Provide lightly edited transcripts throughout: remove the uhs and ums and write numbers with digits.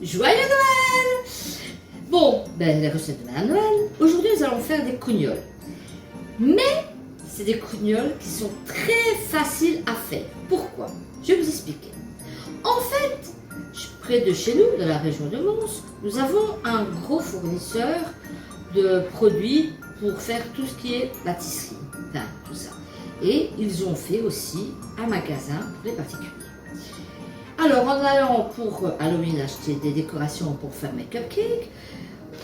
Joyeux Noël! Bon, ben, les recettes de Madame Noël. Aujourd'hui, nous allons faire des cougnoles. Mais, c'est des cougnoles qui sont très faciles à faire. Pourquoi? Je vais vous expliquer. En fait, près de chez nous, dans la région de Mons, nous avons un gros fournisseur de produits pour faire tout ce qui est pâtisserie, enfin, tout ça. Et ils ont fait aussi un magasin pour les particuliers. Alors, en allant pour Halloween acheter des décorations pour faire mes cupcakes,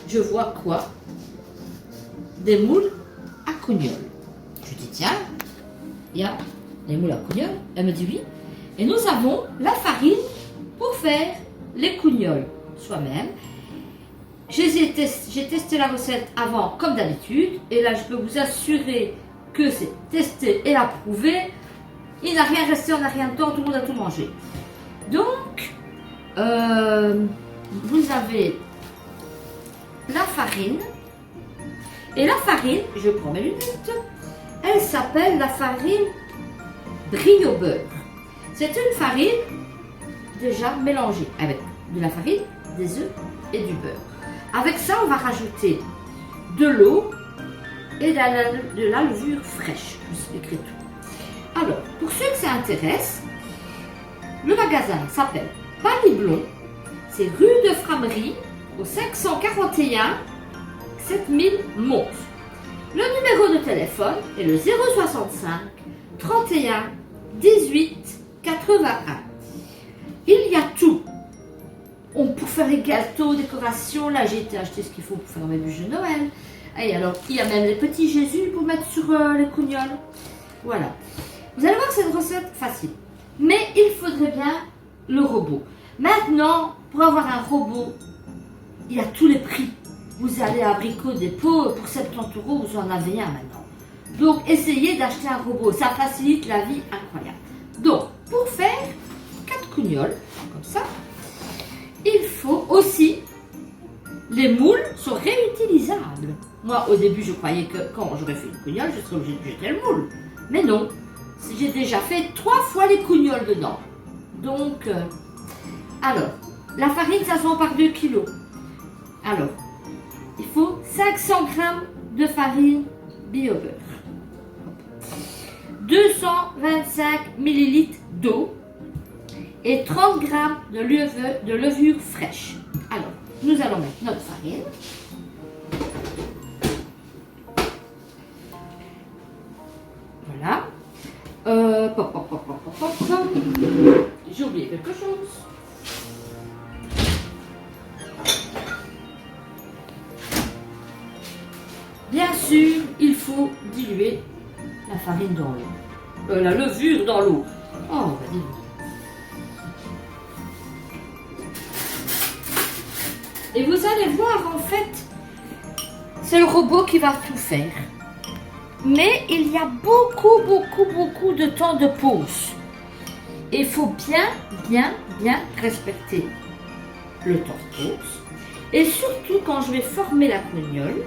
je vois quoi? Des moules à cougnoles. Je dis, tiens, il y a les moules à cougnoles. Elle me dit oui. Et nous avons la farine pour faire les cougnoles soi-même. J'ai testé la recette avant, comme d'habitude. Et là, je peux vous assurer que c'est testé et approuvé. Il n'a rien resté, on n'a rien dedans, tout le monde a tout mangé. Donc, vous avez la farine. Et la farine, je prends mes lunettes, elle s'appelle la farine brie au beurre. C'est une farine déjà mélangée avec de la farine, des œufs et du beurre. Avec ça, on va rajouter de l'eau et de la levure fraîche. Je vous expliquerai tout. Alors, pour ceux que ça intéresse, le magasin s'appelle Paniblon. C'est rue de Frameries, au 541 7000 Mons. Le numéro de téléphone est le 065 31 18 81. Il y a tout. Pour faire les gâteaux, décorations, là j'ai été acheter ce qu'il faut pour faire mes bûches de Noël. Et alors, il y a même les petits Jésus pour mettre sur les cougnoles. Voilà. Vous allez voir, c'est une recette facile. Mais il faudrait bien le robot. Maintenant, pour avoir un robot, il y a tous les prix. Vous allez à Brico Dépôt, pour 70 €, vous en avez un maintenant. Donc, essayez d'acheter un robot. Ça facilite la vie incroyable. Donc, pour faire 4 cougnoles, comme ça, il faut aussi, les moules sont réutilisables. Moi, au début, je croyais que quand j'aurais fait une cougnole, je serais obligée de jeter le moule. Mais non, j'ai déjà fait 3 fois les cougnoles dedans. Donc, alors, la farine, ça se vend par 2 kg. Alors, il faut 500 g de farine bio-beurre, 225 ml d'eau et 30 g de levure fraîche. Alors, nous allons mettre notre farine. Voilà. J'ai oublié quelque chose. Bien sûr, il faut diluer la farine dans l'eau. La levure dans l'eau. Oh, on va diluer. Et vous allez voir, en fait, c'est le robot qui va tout faire. Mais il y a beaucoup de temps de pause. Et il faut bien respecter le temps de pause. Et surtout, quand je vais former la cognole,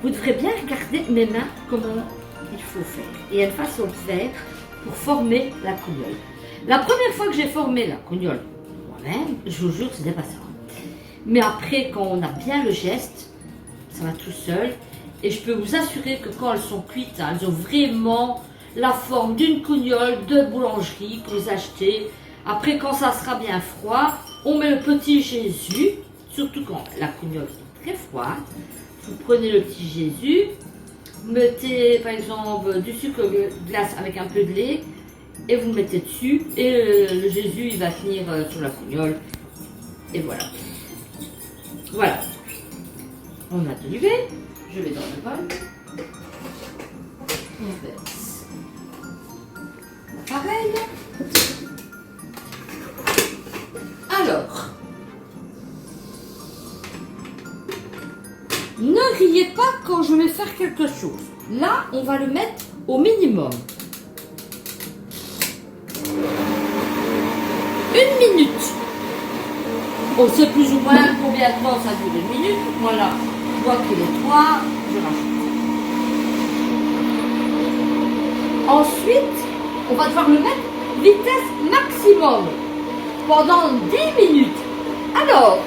vous devrez bien regarder mes mains, comment il faut faire. Il y a une façon de faire pour former la cognole. La première fois que j'ai formé la cognole moi-même, je vous jure que c'était pas ça. Mais après, quand on a bien le geste, ça va tout seul. Et je peux vous assurer que quand elles sont cuites, elles ont vraiment la forme d'une cognole de boulangerie que vous achetez. Après, quand ça sera bien froid, on met le petit Jésus, surtout quand la cognole est très froide. Vous prenez le petit Jésus, mettez par exemple du sucre glace avec un peu de lait et vous le mettez dessus et le Jésus il va tenir sur la cognole. Et voilà. Voilà. On a dilué. Je vais dans le bol. On verse pareil. Alors, ne riez pas quand je vais faire quelque chose. Là, on va le mettre au minimum. 1 minute. On sait plus ou moins combien de temps ça dure 1 minute. Voilà. Je vois qu'il est 3, je rajoute. Ensuite, on va devoir le mettre vitesse maximum pendant 10 minutes. Alors,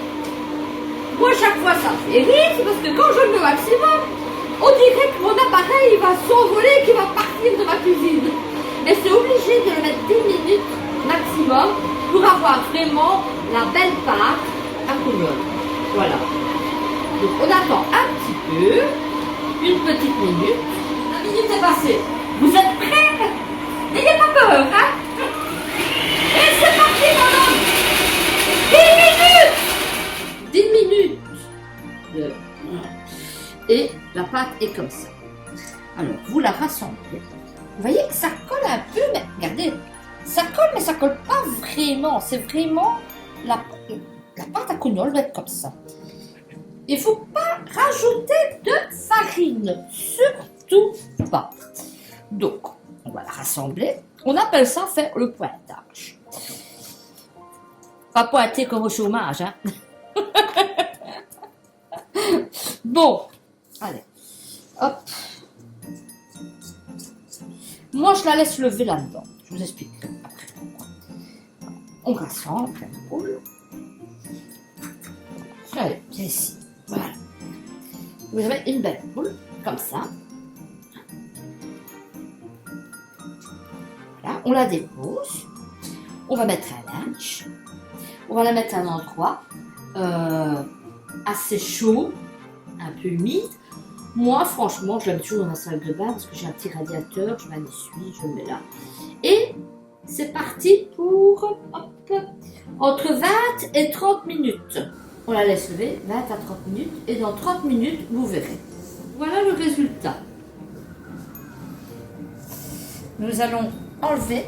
Moi, chaque fois, ça me fait rire, c'est parce que quand je le mets au maximum, on dirait que mon appareil il va s'envoler, qu'il va partir de ma cuisine. Mais c'est obligé de le mettre 10 minutes maximum pour avoir vraiment la belle pâte à cougnole. Voilà. Donc on attend un petit peu, une petite minute. La minute est passée. Vous êtes prêts? N'ayez pas peur, hein? Et c'est parti pendant 10 minutes! 10 minutes! Et la pâte est comme ça. Alors, vous la rassemblez. Vous voyez que ça colle un peu, mais regardez, ça colle, mais ça colle pas vraiment. C'est vraiment la pâte à cougnole doit être comme ça. Il ne faut pas rajouter de farine, surtout pas. Donc, on va la rassembler. On appelle ça faire le pointage. Pas pointer comme au chômage, hein. Bon, allez, hop. Moi, je la laisse lever là-dedans. Je vous explique après pourquoi. On rassemble la boule. Allez, viens ici. Voilà. Vous avez une belle boule, comme ça. Voilà, on la dépose. On va mettre un linge. On va la mettre à un endroit assez chaud, un peu humide. Moi, franchement, je la mets toujours dans la salle de bain parce que j'ai un petit radiateur, je m'en essuie, je le mets là. Et c'est parti pour hop, entre 20 et 30 minutes. On la laisse lever, 20 à 30 minutes, et dans 30 minutes, vous verrez. Voilà le résultat. Nous allons enlever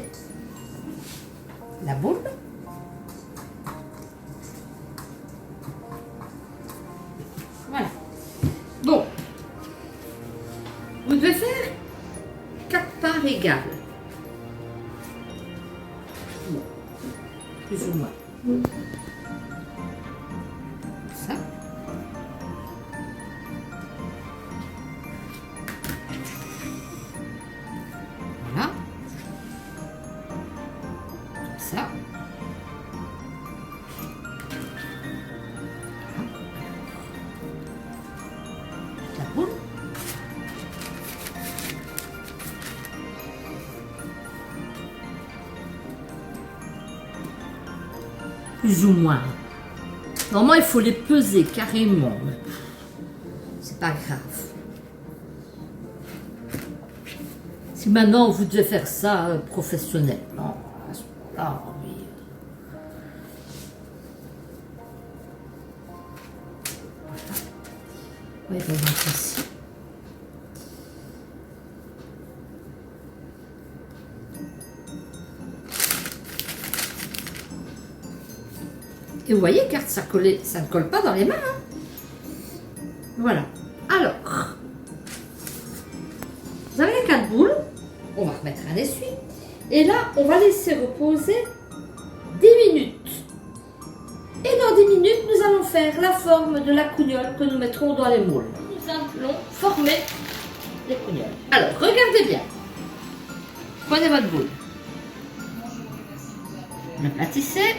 la boule. Voilà. Bon. Vous devez faire 4 parts égales. Bon. Plus ou moins. Ça. Voilà. Comme ça. La boule. Plus ou moins. Normalement, il faut les peser carrément. C'est pas grave. Si maintenant vous devez faire ça professionnellement, à ce moment-là, oui. Oui, on va mettre ici. Et vous voyez, car ça ne colle pas dans les mains. Hein. Voilà. Alors, vous avez les 4 boules. On va remettre un essuie. Et là, on va laisser reposer 10 minutes. Et dans 10 minutes, nous allons faire la forme de la cougnole que nous mettrons dans les moules. Nous allons former les cougnoles. Alors, regardez bien. Prenez votre boule. Vous l'aplatissez.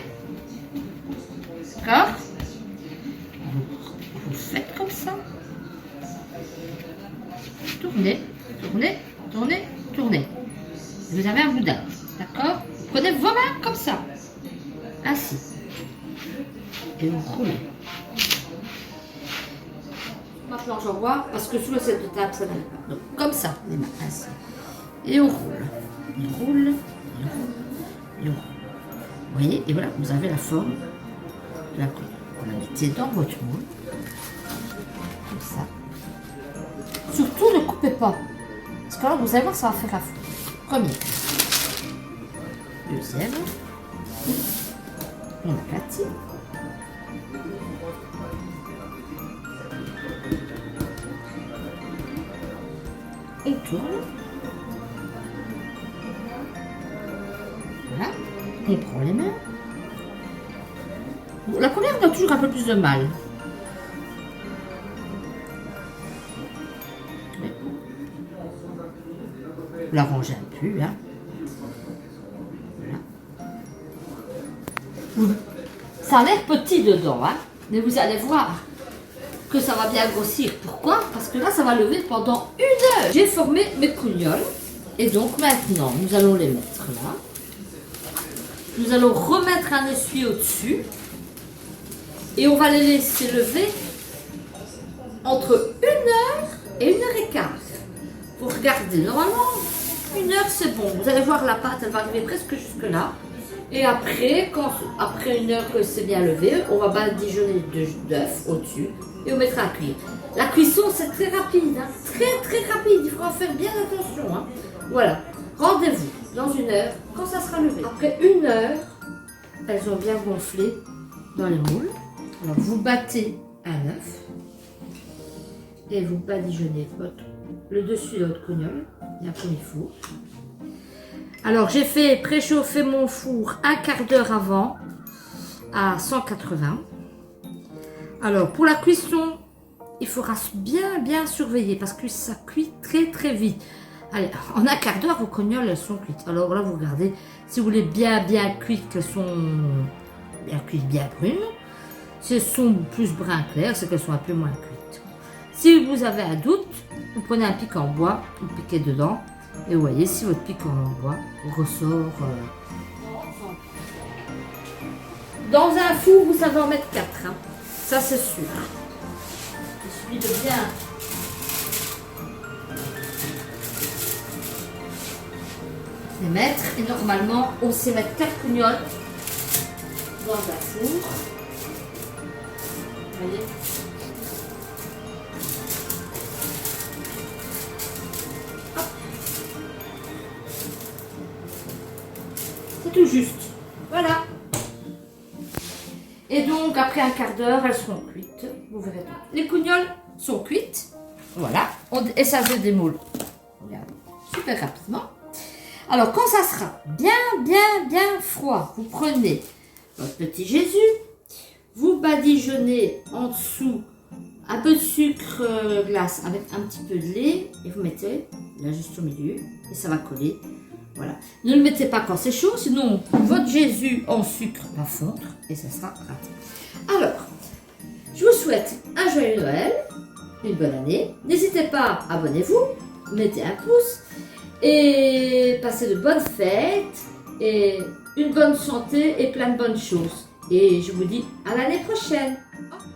D'accord? Vous faites comme ça. Tournez, tournez, tournez, tournez. Vous avez un boudin. D'accord? Vous prenez vos mains comme ça. Ainsi. Et vous roulez. Maintenant, j'en vois parce que sous le set de table, ça n'arrive pas. Donc, comme ça, les mains ainsi. Et on roule. On roule, et on roule, et on roule. Vous voyez? Et voilà, vous avez la forme. Vous la mettez dans votre moule, comme ça. Surtout ne coupez pas, parce que là vous allez voir ça va faire la fou. Premier, deuxième, on aplatit. On tourne. Voilà, on prend les mains. La première donne toujours un peu plus de mal. Vous la rangez un peu, hein. Voilà. Ça a l'air petit dedans, hein. Mais vous allez voir, que ça va bien grossir. Pourquoi? Parce que là, ça va lever pendant 1 heure. J'ai formé mes cougnoles. Et donc maintenant, nous allons les mettre là. Nous allons remettre un essuie au-dessus. Et on va les laisser lever entre 1 heure et 1 heure et quart. Vous regardez, normalement, 1 heure c'est bon. Vous allez voir la pâte, elle va arriver presque jusque là. Et après, après 1 heure que c'est bien levé, on va badigeonner d'œufs au-dessus et on mettra à cuire. La cuisson c'est très rapide, hein, très rapide, il faut en faire bien attention. Hein. Voilà, rendez-vous dans 1 heure quand ça sera levé. Après 1 heure, elles ont bien gonflé dans les moules. Alors vous battez un œuf et vous badigeonnez le dessus de votre cognole, bien comme il faut. Alors j'ai fait préchauffer mon four 1/4 d'heure avant à 180. Alors pour la cuisson, il faudra bien surveiller parce que ça cuit très vite. Allez, en 1/4 d'heure, vos cognoles elles sont cuites. Alors là vous regardez, si vous voulez bien cuites, qu'elles sont bien cuites, bien brunes. Si elles sont plus brun clair, c'est qu'elles sont un peu moins cuites. Si vous avez un doute, vous prenez un pic en bois, vous piquez dedans. Et vous voyez, si votre pic en bois ressort... Dans un four, vous savez en mettre 4. Hein. Ça, c'est sûr. Il suffit de bien... les mettre. Et normalement, on sait mettre 4 cougnoles dans un four. Vous voyez ? C'est tout juste. Voilà. Et donc, après 1/4 d'heure, elles seront cuites. Vous verrez tout. Les cougnoles sont cuites. Voilà. Et ça se démoule. Regarde. Super rapidement. Alors, quand ça sera bien froid, vous prenez votre petit Jésus. Vous badigeonnez en dessous un peu de sucre glace avec un petit peu de lait. Et vous mettez là juste au milieu. Et ça va coller. Voilà. Ne le mettez pas quand c'est chaud, sinon votre Jésus en sucre va fondre et ça sera raté. Alors, je vous souhaite un joyeux Noël, une bonne année. N'hésitez pas, abonnez-vous, mettez un pouce et passez de bonnes fêtes et une bonne santé et plein de bonnes choses. Et je vous dis à l'année prochaine. Au revoir.